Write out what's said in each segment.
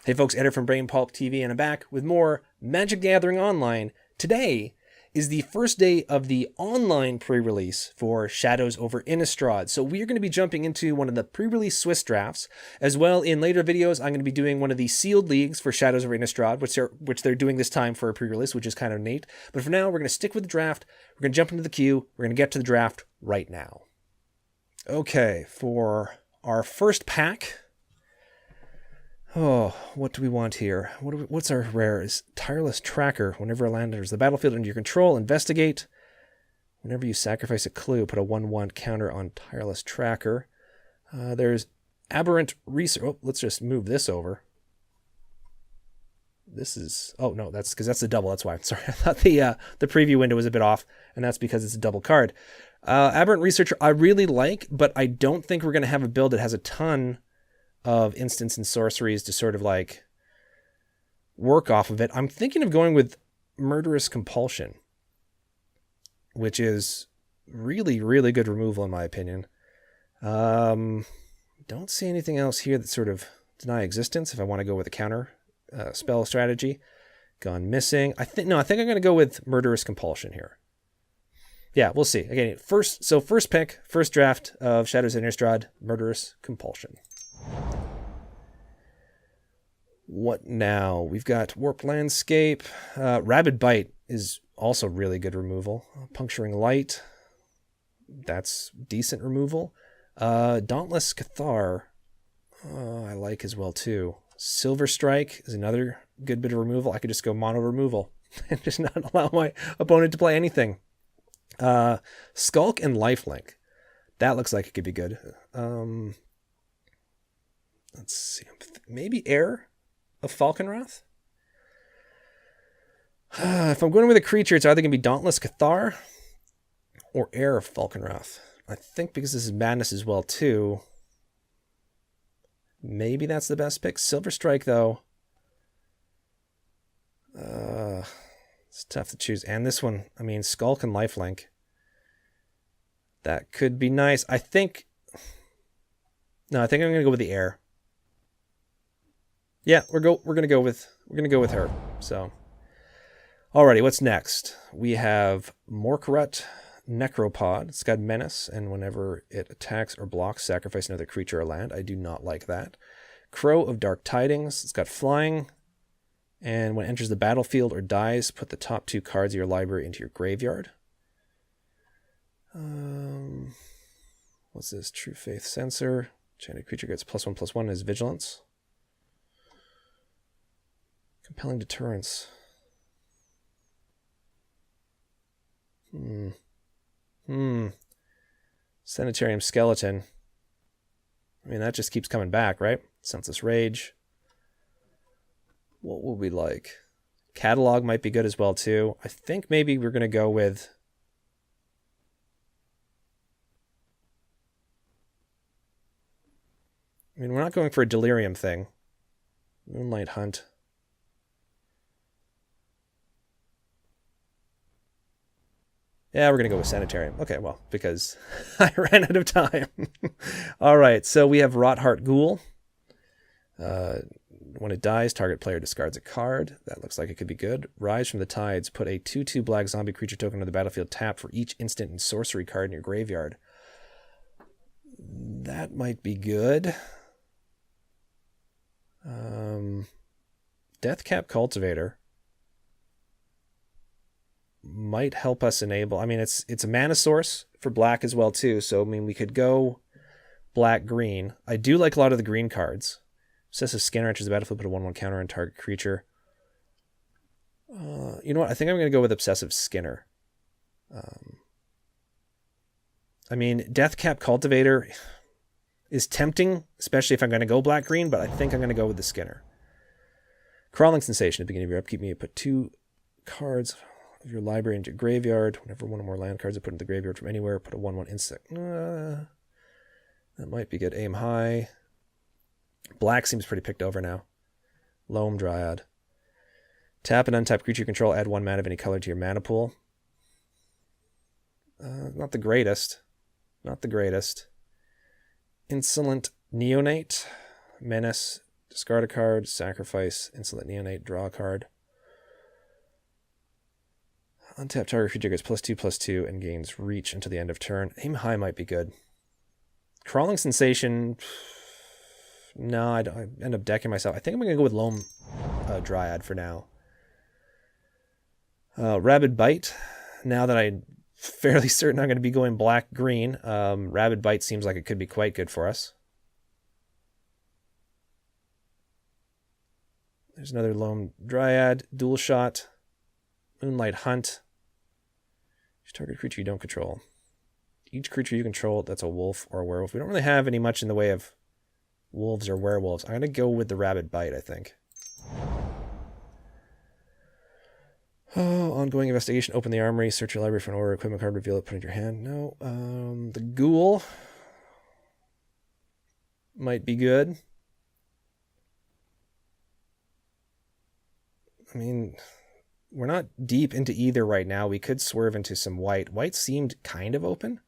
Hey folks, Eder from Brain Pulp TV, and I'm back with more Magic the Gathering Online. Today is the first day of the online pre-release for Shadows Over Innistrad. So we're going to be jumping into one of the pre-release Swiss drafts. As well, in later videos, I'm going to be doing one of the sealed leagues for Shadows Over Innistrad, which they're doing this time for a pre-release, which is kind of neat. But for now, we're going to stick with the draft. We're going to jump into the queue. We're going to get to the draft right now. Okay, for our first pack... Oh, what do we want here? What's our rares? Tireless Tracker. Whenever a land enters the battlefield under your control, investigate. Whenever you sacrifice a clue, put a 1/1 counter on Tireless Tracker. There's Aberrant Research. Oh, let's just move this over. This is... Oh, no, that's because that's the double. That's why. I'm sorry. I thought the preview window was a bit off, and that's because it's a double card. Aberrant Researcher I really like, but I don't think we're going to have a build that has a ton of instants and sorceries to sort of like work off of it. I'm thinking of going with Murderous Compulsion, which is really, really good removal in my opinion. Don't see anything else here that sort of deny existence if I want to go with a counter spell strategy. Gone Missing. I think I'm going to go with Murderous Compulsion here. Yeah, we'll see. Again, first pick, first draft of Shadows of Innistrad, Murderous Compulsion. What now? We've got Warped Landscape. Rabid Bite is also really good removal. Puncturing Light. That's decent removal. Dauntless Cathar. I like as well too. Silver Strike is another good bit of removal. I could just go mono removal and just not allow my opponent to play anything. Skulk and Lifelink. That looks like it could be good. Let's see. Maybe Heir of Falconwrath? If I'm going with a creature, it's either going to be Dauntless Cathar or Heir of Falconwrath. I think because this is Madness as well, too. Maybe that's the best pick. Silver Strike, though. It's tough to choose. And this one, I mean, Skulk and Lifelink. That could be nice. I think I'm going to go with the Heir. Yeah, we're gonna go with her. So, alrighty, what's next? We have Morkarut Necropod. It's got Menace, and whenever it attacks or blocks, sacrifice another creature or land. I do not like that. Crow of Dark Tidings. It's got flying, and when it enters the battlefield or dies, put the top 2 cards of your library into your graveyard. What's this? True Faith Censor. Enchanted creature gets +1/+1 as Vigilance. Compelling Deterrence. Sanitarium Skeleton. I mean, that just keeps coming back, right? Senseless Rage. What will we like? Catalog might be good as well, too. I think maybe we're going to go with... I mean, we're not going for a Delirium thing. Moonlight Hunt. Yeah, we're going to go with Sanitarium. Okay, well, because I ran out of time. All right, so we have Rotheart Ghoul. When it dies, target player discards a card. That looks like it could be good. Rise from the Tides. Put a 2/2 black zombie creature token on the battlefield tap for each instant and sorcery card in your graveyard. That might be good. Deathcap Cultivator might help us enable... I mean, it's a mana source for black as well, too. So, I mean, we could go black-green. I do like a lot of the green cards. Obsessive Scanner enters the battlefield, put a 1/1 counter on target creature. You know what? I think I'm going to go with Obsessive Skinner. I mean, Deathcap Cultivator is tempting, especially if I'm going to go black-green, but I think I'm going to go with the Skinner. Crawling Sensation. At the beginning of your upkeep, you put 2 cards of your library into your graveyard. Whenever one or more land cards are put into the graveyard from anywhere, put a 1/1 insect. That might be good. Aim High. Black seems pretty picked over now. Loam Dryad. Tap an untapped creature control. Add 1 mana of any color to your mana pool. Not the greatest. Not the greatest. Insolent Neonate. Menace. Discard a card, sacrifice, insolent neonate, draw a card. Untap target creature gets +2/+2 and gains reach until the end of turn. Aim high might be good. Crawling Sensation. No, I end up decking myself. I think I'm going to go with Loam Dryad for now. Rabid Bite. Now that I'm fairly certain I'm going to be going black-green, Rabid Bite seems like it could be quite good for us. There's another Loam Dryad. Dual Shot. Moonlight Hunt. Target creature you don't control. Each creature you control that's a wolf or a werewolf. We don't really have any much in the way of wolves or werewolves. I'm going to go with the Rabid Bite, I think. Oh, ongoing investigation. Open the armory. Search your library for an order. Equipment card. Reveal it. Put it in your hand. No. The Ghoul might be good. I mean, we're not deep into either right now. We could swerve into some white. White seemed kind of open.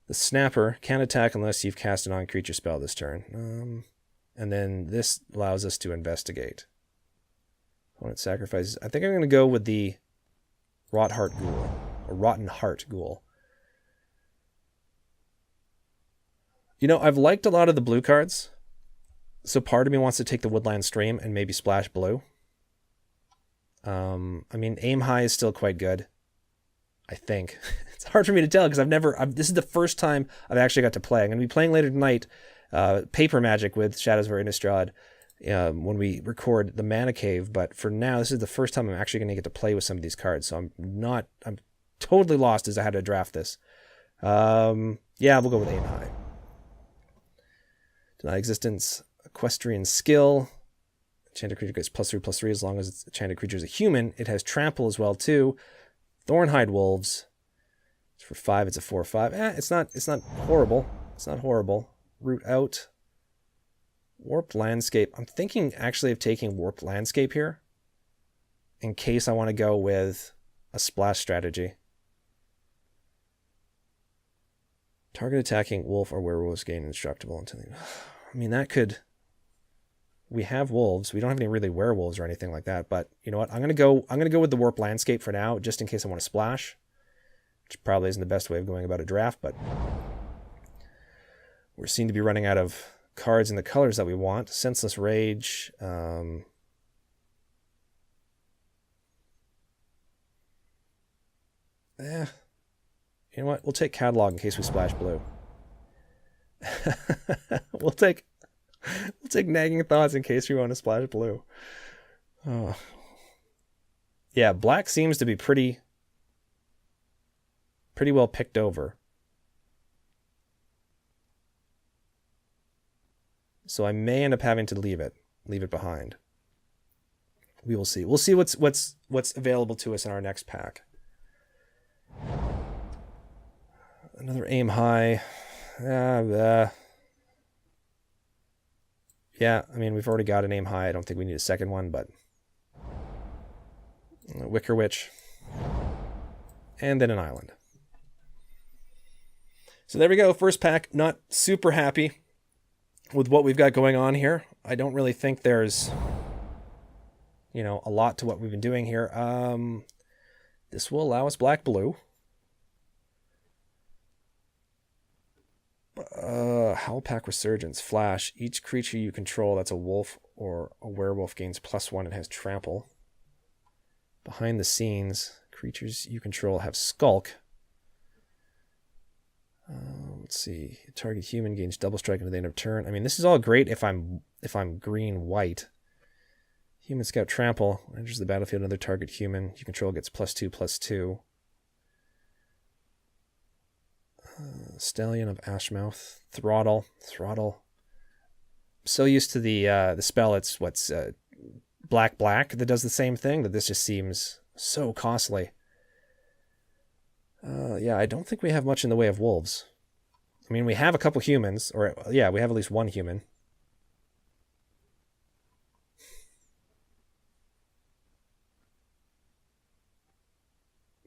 The Snapper can't attack unless you've cast a non-creature spell this turn. And then this allows us to investigate. Opponent sacrifices. I think I'm going to go with the Rotten Heart Ghoul. You know, I've liked a lot of the blue cards. So part of me wants to take the Woodland Stream and maybe splash blue. I mean, Aim High is still quite good, I think. It's hard for me to tell because this is the first time I've actually got to play. I'm going to be playing later tonight Paper Magic with Shadows Over Innistrad when we record the Mana Cave, but for now, this is the first time I'm actually going to get to play with some of these cards, so I'm totally lost as to how to draft this. Yeah, we'll go with Aim High. Deny Existence, Equestrian Skill. Enchanted creature gets +3/+3 as long as its enchanted creature is a human. It has Trample as well too. Thornhide Wolves. It's for 5. It's a 4/5. It's not horrible. It's not horrible. Root Out. Warped Landscape. I'm thinking actually of taking Warped Landscape here, in case I want to go with a splash strategy. Target attacking wolf or werewolves gain indestructible until. I mean, that could. We have wolves. We don't have any really werewolves or anything like that. But you know what? I'm gonna go with the Warped Landscape for now, just in case I want to splash. Which probably isn't the best way of going about a draft, but we seem to be running out of cards in the colors that we want. Senseless Rage. You know what? We'll take Catalog in case we splash blue. We'll take Nagging Thoughts in case we want to splash blue. Oh. Yeah, black seems to be pretty well picked over. So I may end up having to leave it behind. We will see. We'll see what's available to us in our next pack. Another Aim High. Yeah, I mean, we've already got an Aim High. I don't think we need a second one, but Wicker Witch. And then an island. So there we go. First pack. Not super happy with what we've got going on here. I don't really think there's, a lot to what we've been doing here. This will allow us black-blue. Howlpack Resurgence. Flash. Each creature you control that's a wolf or a werewolf gains +1 and has Trample. Behind the scenes, creatures you control have Skulk. Let's see. Target human gains double strike until the end of turn. I mean, this is all great if I'm green-white. Human Scout Trample. Enters the battlefield. Another target human you control gets +2/+2. Stallion of Ashmouth. Throttle. I'm so used to the spell. It's black that does the same thing, that this just seems so costly. Yeah, I don't think we have much in the way of wolves. I mean, we have a couple humans, or yeah, we have at least one human.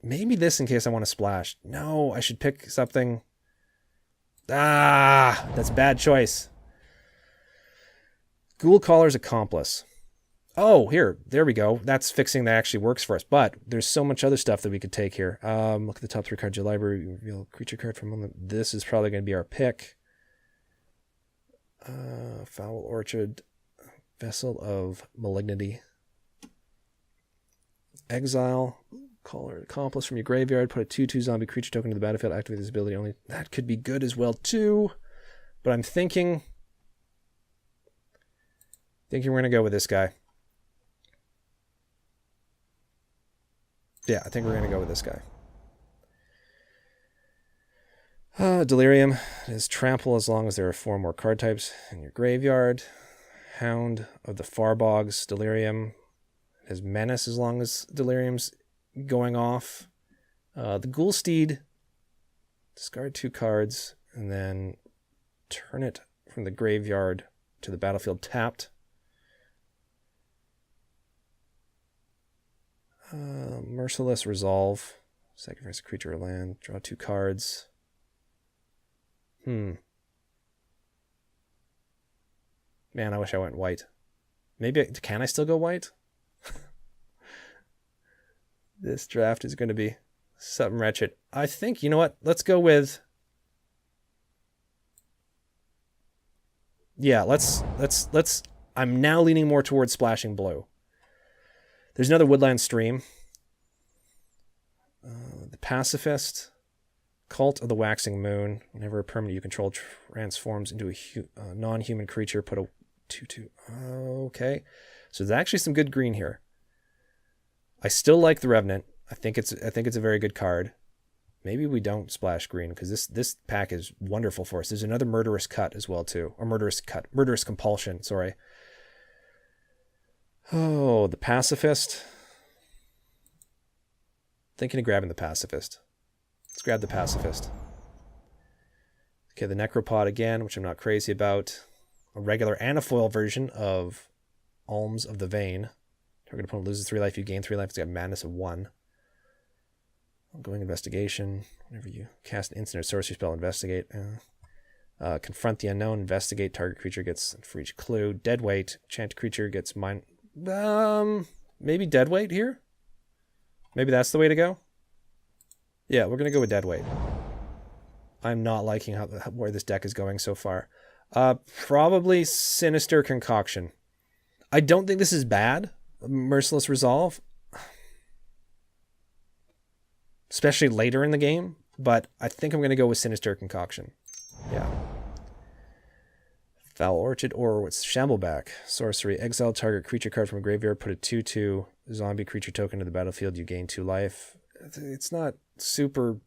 Maybe this in case I want to splash. No, I should pick something. That's a bad choice. Ghoul Caller's Accomplice. Oh, there we go. That's fixing that actually works for us. But there's so much other stuff that we could take here. Look at the top 3 cards of your library. Reveal a creature card for a moment. This is probably going to be our pick. Foul Orchard, Vessel of Malignity. Exile, Caller Accomplice from your graveyard. Put a 2/2 zombie creature token to the battlefield. Activate this ability only. That could be good as well too. But I'm thinking we're going to go with this guy. Yeah, I think we're going to go with this guy. Delirium is trample as long as there are 4 more card types in your graveyard. Hound of the Farbogs, Delirium has menace as long as Delirium's going off. The Ghoul Steed, discard 2 cards and then turn it from the graveyard to the battlefield tapped. Merciless Resolve, sacrifice a creature or land, draw 2 cards. Man, I wish I went white. Maybe, can I still go white? This draft is going to be something wretched. I think, you know what? Let's go with... Yeah, let's... I'm now leaning more towards splashing blue. There's another Woodland Stream. The Pacifist. Cult of the Waxing Moon. Whenever a permanent you control transforms into a non-human creature, put a 2/2. Okay. So there's actually some good green here. I still like the Revenant. I think it's a very good card. Maybe we don't splash green because this pack is wonderful for us. There's another Murderous Cut as well too. Or Murderous Compulsion, sorry. Oh, the Pacifist. Thinking of grabbing the Pacifist. Let's grab the Pacifist. Okay, the Necropod again, which I'm not crazy about. A regular and a foil version of Alms of the Vein. Target opponent loses 3 life, you gain 3 life. It's got madness of 1. Ongoing investigation. Whenever you cast an instant or sorcery spell, investigate. Confront the unknown, investigate. Target creature gets for each clue. Deadweight. Enchant creature gets mine. Maybe Deadweight here? Maybe that's the way to go? Yeah, we're going to go with Deadweight. I'm not liking where this deck is going so far. Probably Sinister Concoction. I don't think this is bad. Merciless Resolve. Especially later in the game. But I think I'm going to go with Sinister Concoction. Yeah. Foul Orchard or what's Shambleback. Sorcery. Exile target creature card from a graveyard. Put a 2/2 zombie creature token to the battlefield. You gain 2 life. It's not super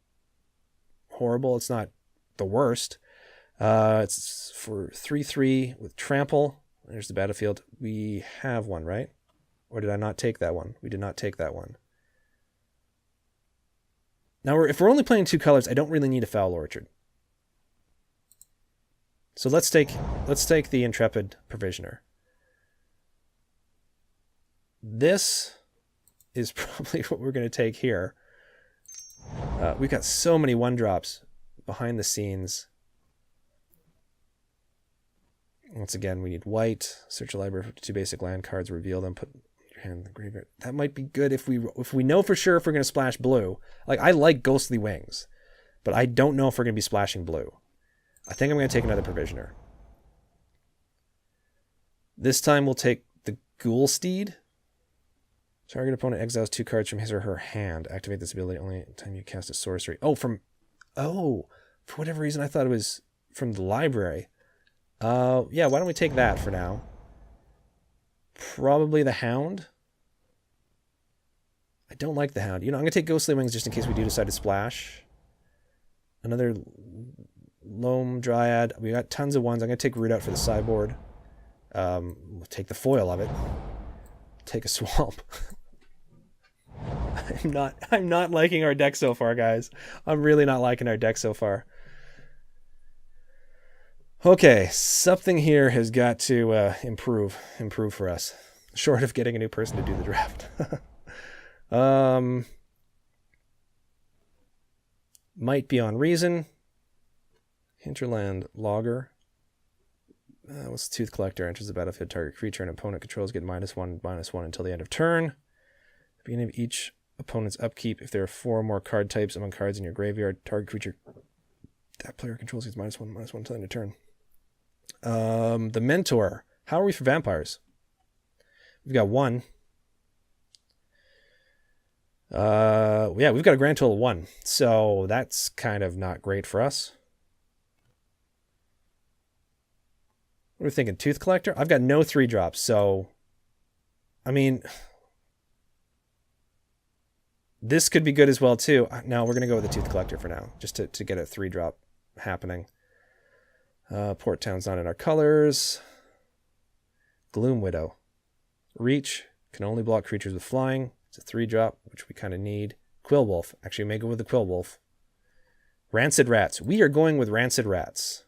horrible. It's not the worst. It's for 3/3 with trample. There's the battlefield. We have one, right? Or did I not take that one? We did not take that one. Now, if we're only playing 2 colors, I don't really need a Foul Orchard. So let's take the Intrepid Provisioner. This is probably what we're going to take here. We've got so many 1-drops behind the scenes. Once again, we need white. Search a library for 2 basic land cards. Reveal them. Put your hand in the graveyard. That might be good if we know for sure if we're going to splash blue. Like, I like Ghostly Wings, but I don't know if we're going to be splashing blue. I think I'm going to take another Provisioner. This time we'll take the Ghoul Steed. Target opponent exiles 2 cards from his or her hand. Activate this ability only time you cast a sorcery. For whatever reason I thought it was from the library. Yeah, why don't we take that for now? Probably the Hound. I don't like the Hound. I'm going to take Ghostly Wings just in case we do decide to splash. Another Loam Dryad. We got tons of ones. I'm going to take Root out for the sideboard. We'll take the foil of it. Take a Swamp. I'm not liking our deck so far, guys. I'm really not liking our deck so far. Okay, something here has got to improve for us. Short of getting a new person to do the draft. Might be on Reason. Hinterland Logger. What's the Tooth Collector? Enters the battlefield, target creature and opponent controls get -1/-1 until the end of turn. At the beginning of each opponent's upkeep, if there are 4 or more card types among cards in your graveyard, target creature that player controls gets -1/-1 until the end of turn. The Mentor. How are we for vampires? We've got 1. Yeah, we've got a grand total of 1. So that's kind of not great for us. We're thinking Tooth Collector. I've got no 3-drops, so I mean, this could be good as well too. No, we're gonna go with the Tooth Collector for now, just to get a 3-drop happening. Port Town's not in our colors. Gloom Widow. Reach can only block creatures with flying. It's a 3-drop, which we kind of need. Quill Wolf. Actually, we may go with the Quill Wolf. Rancid Rats. We are going with Rancid Rats.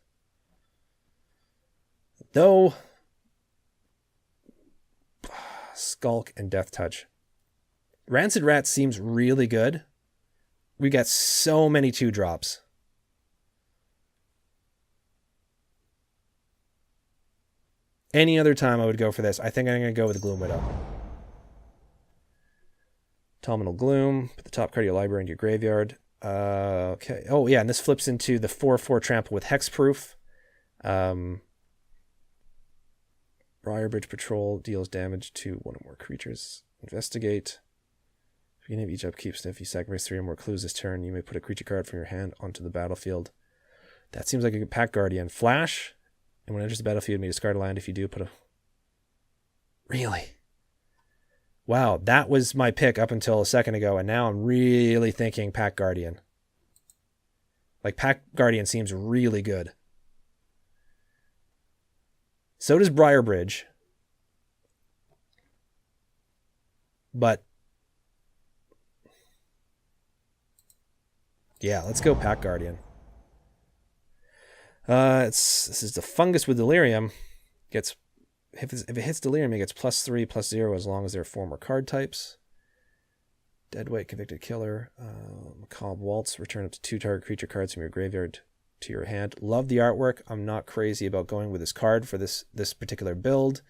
Though, Skulk and Death Touch. Rancid Rats seems really good. We got so many 2-drops. Any other time I would go for this. I think I'm going to go with the Gloom Widow. Autumnal Gloom. Put the top card of your library into your graveyard. Okay. Oh, yeah, and this flips into the 4/4 trample with Hexproof. Briarbridge Patrol deals damage to 1 or more creatures. Investigate. At the beginning of each upkeep step, if you sacrifice 3 or more clues this turn, you may put a creature card from your hand onto the battlefield. That seems like a good Pack Guardian. Flash. And when it enters the battlefield, you may discard a land. If you do, put a... Really? Wow, that was my pick up until a second ago, and now I'm really thinking Pack Guardian. Like, Pack Guardian seems really good. So does Briarbridge. But... yeah, let's go Pack Guardian. This is the Fungus with Delirium. If it hits Delirium, it gets +3/+0 as long as there are 4 more card types. Deadweight, Convicted Killer, Macabre Waltz. Return up to 2 target creature cards from your graveyard to your hand. Love the artwork. I'm not crazy about going with this card for this particular build.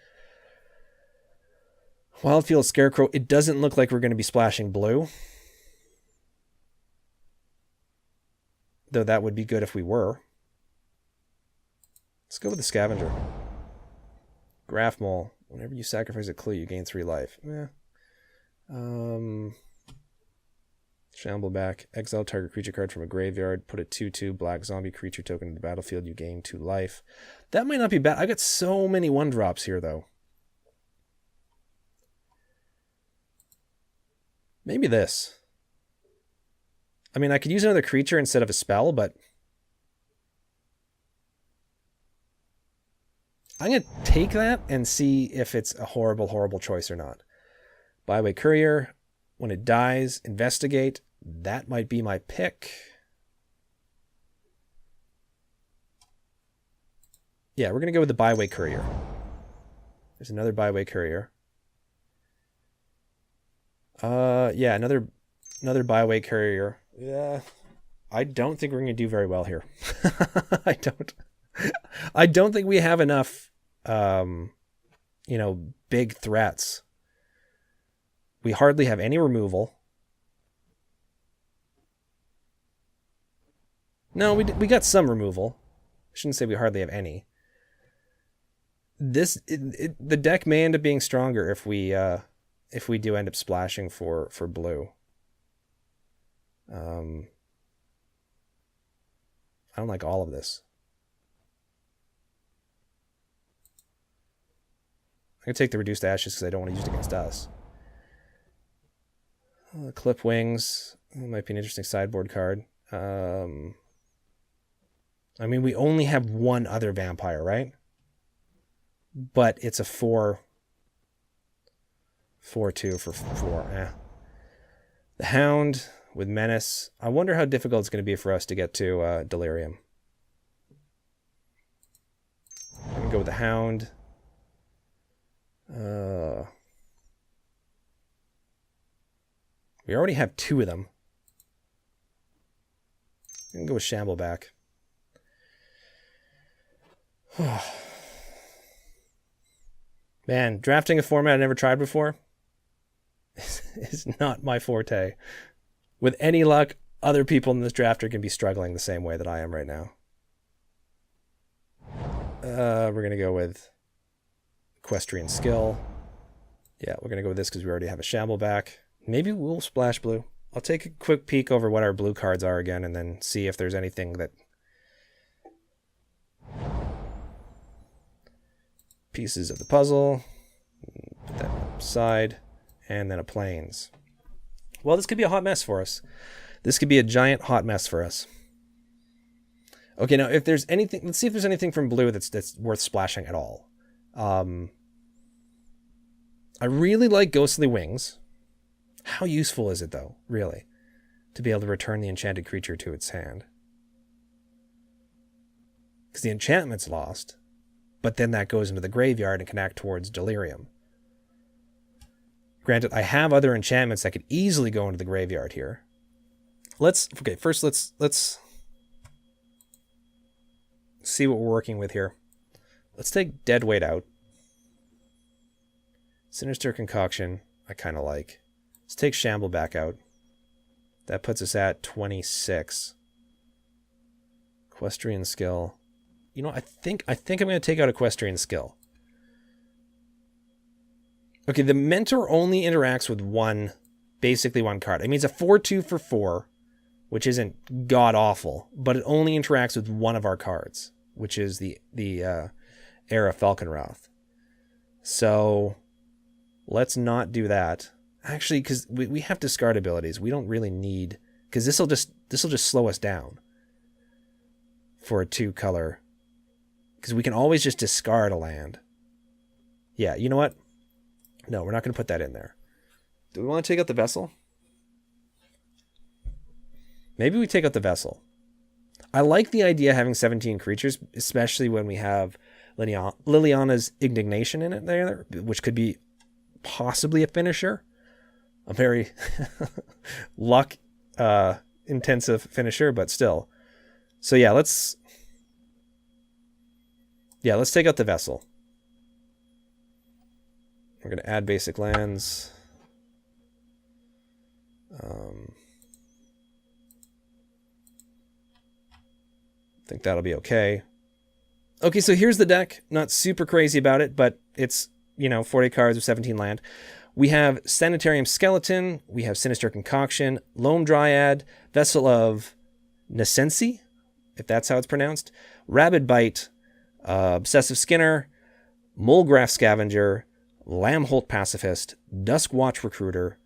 Wildfield Scarecrow. It doesn't look like we're going to be splashing blue. Though that would be good if we were. Let's go with the Scavenger. Graph Mole. Whenever you sacrifice a clue, you gain 3 life. Shambleback. Exile target creature card from a graveyard. Put a 2/2 black zombie creature token in the battlefield. You gain 2 life. That might not be bad. I got so many 1-drops here, though. Maybe this. I mean, I could use another creature instead of a spell, but... I'm going to take that and see if it's a horrible, horrible choice or not. Byway Courier. When it dies, investigate. That might be my pick. Yeah, we're going to go with the Byway Courier. There's another Byway Courier. Yeah, another Byway Courier. Yeah, I don't think we're going to do very well here. I don't think we have enough, big threats. We hardly have any removal. No, we got some removal. I shouldn't say we hardly have any. The deck may end up being stronger if we do end up splashing for blue. I don't like all of this. I'm going to take the Reduced Ashes because I don't want to use it against us. Clip Wings. It might be an interesting sideboard card. I mean, we only have 1 other vampire, right? But it's a 4/2 for 4. The Hound with Menace. I wonder how difficult it's going to be for us to get to Delirium. I'm going to go with the Hound. We already have 2 of them. I'm going to go with Shambleback. Man, drafting a format I never tried before is not my forte. With any luck, other people in this draft are going to be struggling the same way that I am right now. We're going to go with Equestrian Skill. Yeah, we're going to go with this because we already have a Shamble back. Maybe we'll splash blue. I'll take a quick peek over what our blue cards are again and then see if there's anything that... Pieces of the puzzle. Put that aside. And then a Plains. Well, this could be a hot mess for us. This could be a giant hot mess for us. Okay, now if there's anything... Let's see if there's anything from blue that's worth splashing at all. I really like Ghostly Wings. How useful is it, though, really, to be able to return the enchanted creature to its hand? Because the enchantment's lost, but then that goes into the graveyard and can act towards Delirium. Granted, I have other enchantments that could easily go into the graveyard here. First let's see what we're working with here. Let's take Deadweight out. Sinister Concoction, I kind of like. Let's take Shamble back out. That puts us at 26. Equestrian Skill. You know, I think I'm going to take out Equestrian Skill. Okay, the Mentor only interacts with basically one card. I mean, it's a 4/2 for 4, which isn't god-awful, but it only interacts with one of our cards, which is the Heir of Falconwrath. So... let's not do that. Actually, because we have discard abilities. We don't really need... because this'll just slow us down for a 2-color. Because we can always just discard a land. Yeah, you know what? No, we're not going to put that in there. Do we want to take out the Vessel? Maybe we take out the Vessel. I like the idea of having 17 creatures, especially when we have Liliana's Indignation in it there, which could be possibly a finisher, a very luck intensive finisher, but still. So yeah, let's take out the Vessel. We're going to add basic lands. I think that'll be okay. Okay, so here's the deck. Not super crazy about it, but it's, 40 cards with 17 land. We have Sanitarium Skeleton. We have Sinister Concoction, Loam Dryad, Vessel of Nescency, if that's how it's pronounced, Rabid Bite, Obsessive Skinner, Molegraph Scavenger, Lambholt Pacifist, Duskwatch Recruiter,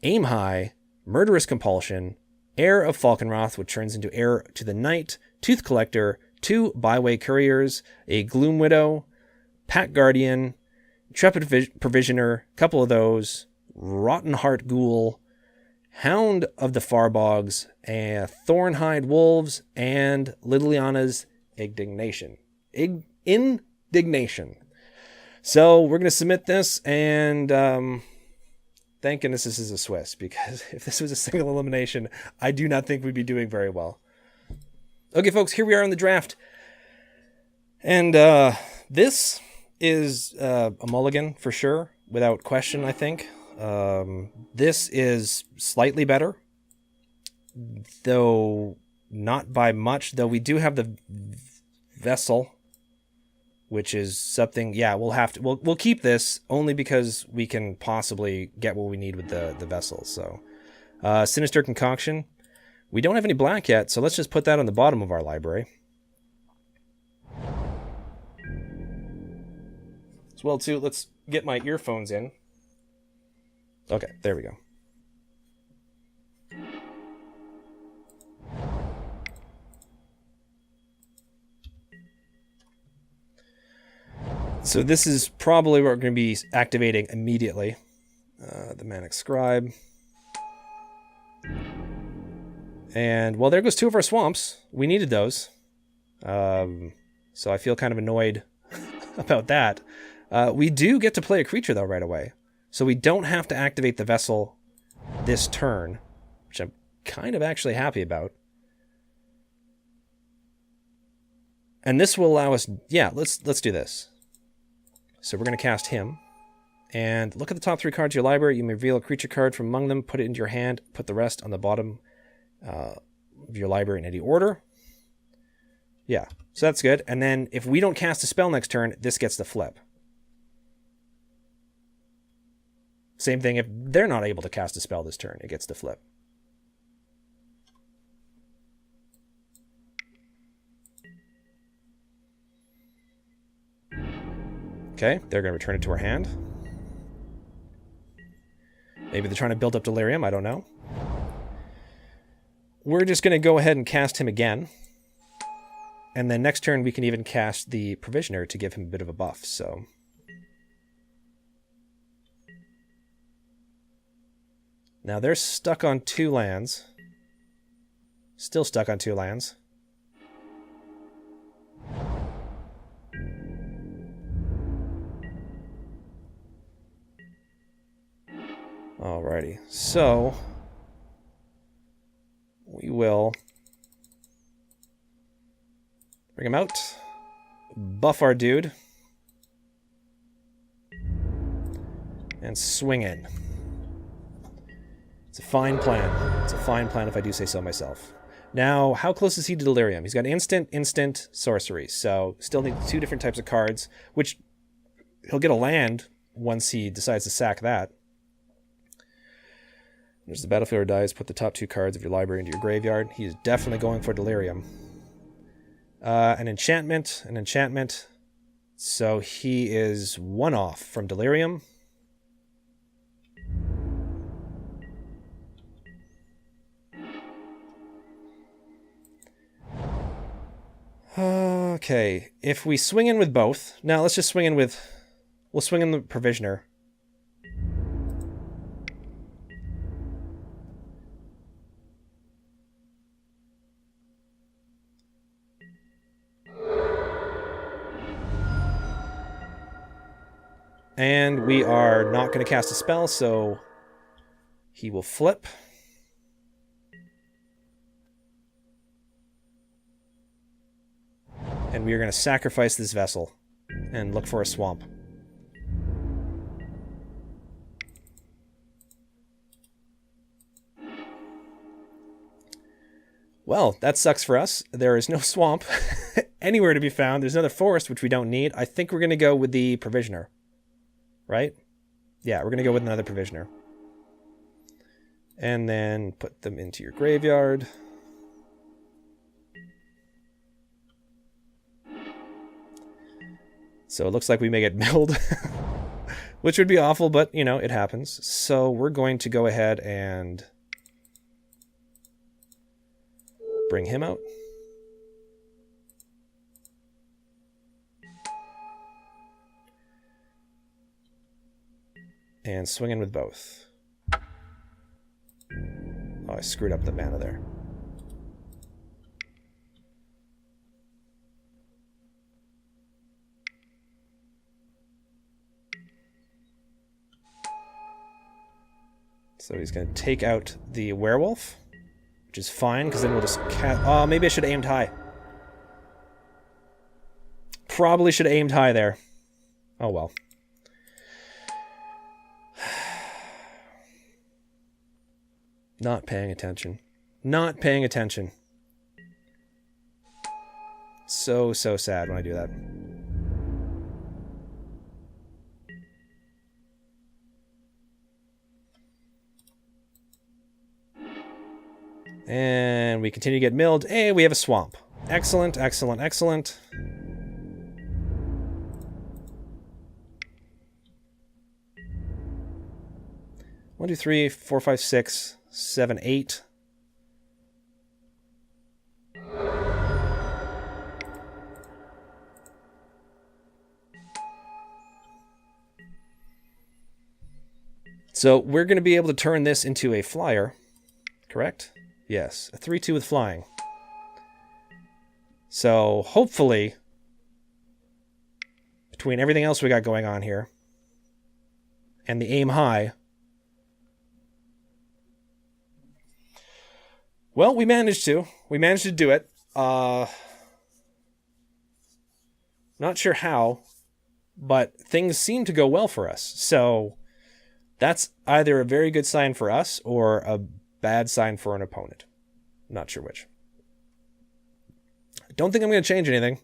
Aim High, Murderous Compulsion, Heir of Falconwrath, which turns into Heir to the Night, Tooth Collector, 2 Byway Couriers, a Gloom Widow, Pack Guardian, Intrepid Provisioner, couple of those, Rotten Heart Ghoul, Hound of the Farbogs, and Thornhide Wolves, and Liliana's Indignation. Indignation. So we're going to submit this, and thank goodness this is a Swiss, because if this was a single elimination, I do not think we'd be doing very well. Okay, folks, here we are in the draft. And this is a mulligan for sure, without question, I think. This is slightly better, though not by much, though we do have the Vessel, which is something, we'll keep this only because we can possibly get what we need with the Vessel. So, Sinister Concoction. We don't have any black yet, so let's just put that on the bottom of our library. As well, too, let's get my earphones in. Okay, there we go. So this is probably what we're going to be activating immediately. The Manic Scribe. And, well, there goes 2 of our swamps. We needed those. So I feel kind of annoyed about that. We do get to play a creature, though, right away. So we don't have to activate the Vessel this turn, which I'm kind of actually happy about. And this will allow us... yeah, let's do this. So we're going to cast him. And look at the top 3 cards of your library. You may reveal a creature card from among them, put it into your hand, put the rest on the bottom of your library in any order. Yeah, so that's good. And then if we don't cast a spell next turn, this gets the flip. Same thing if they're not able to cast a spell this turn, it gets the flip. Okay, they're going to return it to our hand. Maybe they're trying to build up Delirium, I don't know. We're just going to go ahead and cast him again. And then next turn we can even cast the Provisioner to give him a bit of a buff, so... Now they're stuck on 2 lands. Still stuck on 2 lands. Alrighty, so we will bring him out, buff our dude, and swing in. It's a fine plan. It's a fine plan if I do say so myself. Now, how close is he to Delirium? He's got instant, sorcery, so still need 2 different types of cards, which he'll get a land once he decides to sack that. There's the battlefield or dies. Put the top 2 cards of your library into your graveyard. He's definitely going for Delirium. An enchantment. So he is 1 off from Delirium. Okay, if we swing in with both... Now, let's just swing in with... We'll swing in the Provisioner. And we are not going to cast a spell, so he will flip. And we are going to sacrifice this vessel and look for a swamp. Well, that sucks for us. There is no swamp anywhere to be found. There's another forest, which we don't need. I think we're going to go with the Provisioner. Right? Yeah, we're going to go with another Provisioner. And then put them into your graveyard. So it looks like we may get milled, which would be awful, but, you know, it happens. So we're going to go ahead and bring him out. And swing in with both. Oh, I screwed up the mana there. So he's going to take out the werewolf, which is fine, because then we'll just cast... Oh, maybe I should have aimed high. Probably should have aimed high there. Oh, well. Not paying attention. Not paying attention. So sad when I do that. And we continue to get milled. Hey, we have a swamp. Excellent. 1, 2, 3, 4, 5, 6, 7, 8. So we're going to be able to turn this into a flyer, correct? Yes, a 3/2 with flying. So hopefully, between everything else we got going on here and the aim high, well, we managed to. We managed to do it. Not sure how. but things seem to go well for us. So that's either a very good sign for us or a bad sign for an opponent. Not sure which. Don't think I'm going to change anything.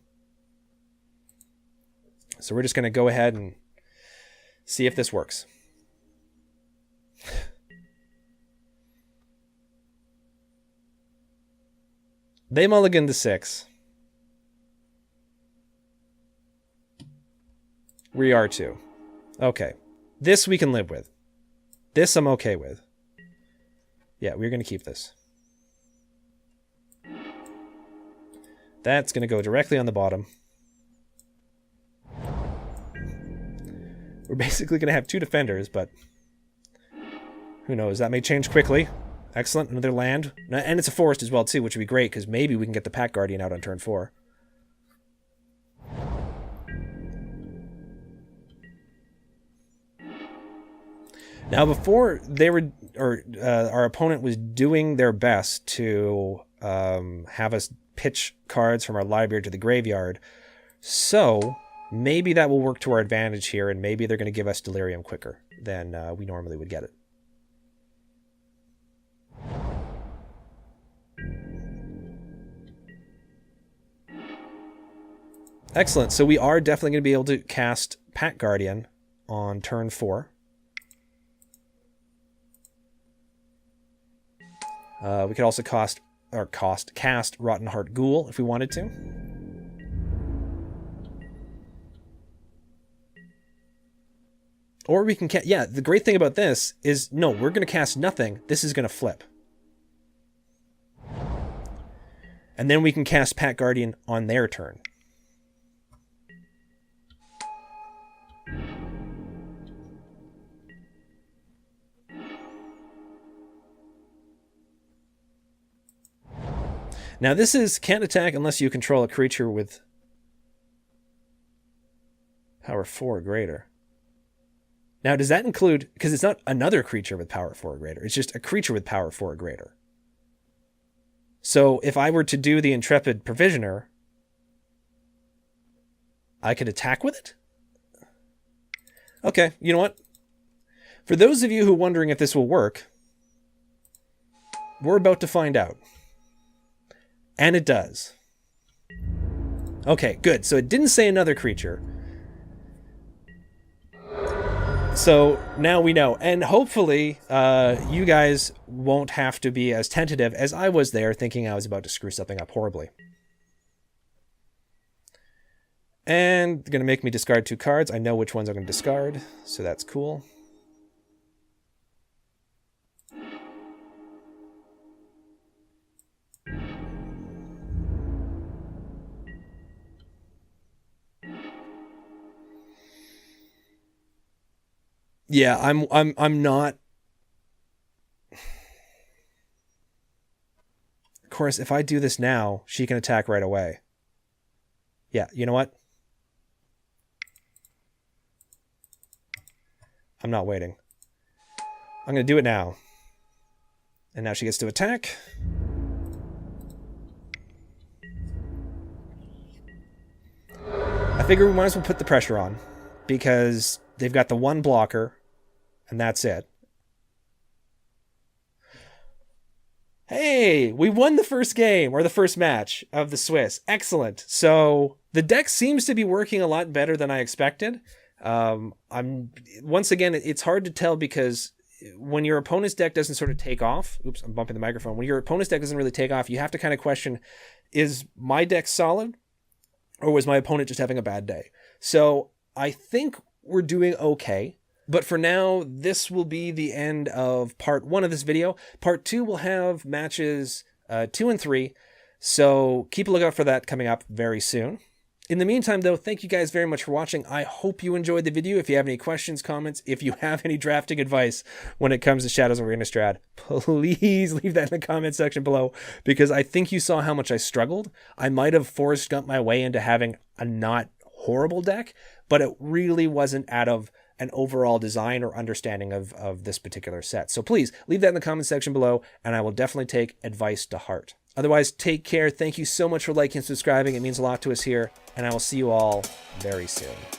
So we're just going to go ahead and see if this works. They mulligan to 6. We are 2. Okay. This we can live with. This I'm okay with. Yeah, we're going to keep this. That's going to go directly on the bottom. We're basically going to have 2 defenders, but who knows? That may change quickly. Excellent. Another land. And it's a forest as well, too, which would be great, because maybe we can get the Pack Guardian out on turn 4. Now, before they were, our opponent was doing their best to have us pitch cards from our library to the graveyard, so maybe that will work to our advantage here, and maybe they're going to give us Delirium quicker than we normally would get it. Excellent. So we are definitely going to be able to cast Pack Guardian on turn 4. We could also cast Rotten Heart Ghoul if we wanted to. Or we can yeah, the great thing about this is, no, we're going to cast nothing. This is going to flip. And then we can cast Pack Guardian on their turn. Now this is can't attack unless you control a creature with power 4 or greater. Now does that include, because it's not another creature with power 4 or greater, it's just a creature with power 4 or greater. So if I were to do the Intrepid Provisioner, I could attack with it? Okay, you know what? For those of you who are wondering if this will work, we're about to find out. And it does. Okay, good. So it didn't say another creature. So now we know. And hopefully you guys won't have to be as tentative as I was there, thinking I was about to screw something up horribly. And they're going to make me discard 2 cards. I know which ones I'm going to discard, so that's cool. Yeah, I'm not. Of course, if I do this now, she can attack right away. Yeah, you know what? I'm not waiting. I'm going to do it now. And now she gets to attack. I figure we might as well put the pressure on, because they've got the 1 blocker, and that's it. Hey, we won the first game, or the first match of the Swiss. Excellent. So the deck seems to be working a lot better than I expected. Once again, it's hard to tell, because when your opponent's deck doesn't sort of take off, oops, I'm bumping the microphone. When your opponent's deck doesn't really take off, you have to kind of question, is my deck solid, or was my opponent just having a bad day? So I think we're doing okay. But for now, this will be the end of part 1 of this video. Part 2 will have matches 2 and 3. So keep a lookout for that coming up very soon. In the meantime, though, thank you guys very much for watching. I hope you enjoyed the video. If you have any questions, comments, if you have any drafting advice when it comes to Shadows Over Innistrad, please leave that in the comment section below, because I think you saw how much I struggled. I might have Forrest Gumped my way into having a not horrible deck, but it really wasn't out of an overall design or understanding of this particular set. So please leave that in the comment section below, and I will definitely take advice to heart. Otherwise, take care. Thank you so much for liking and subscribing. It means a lot to us here, and I will see you all very soon.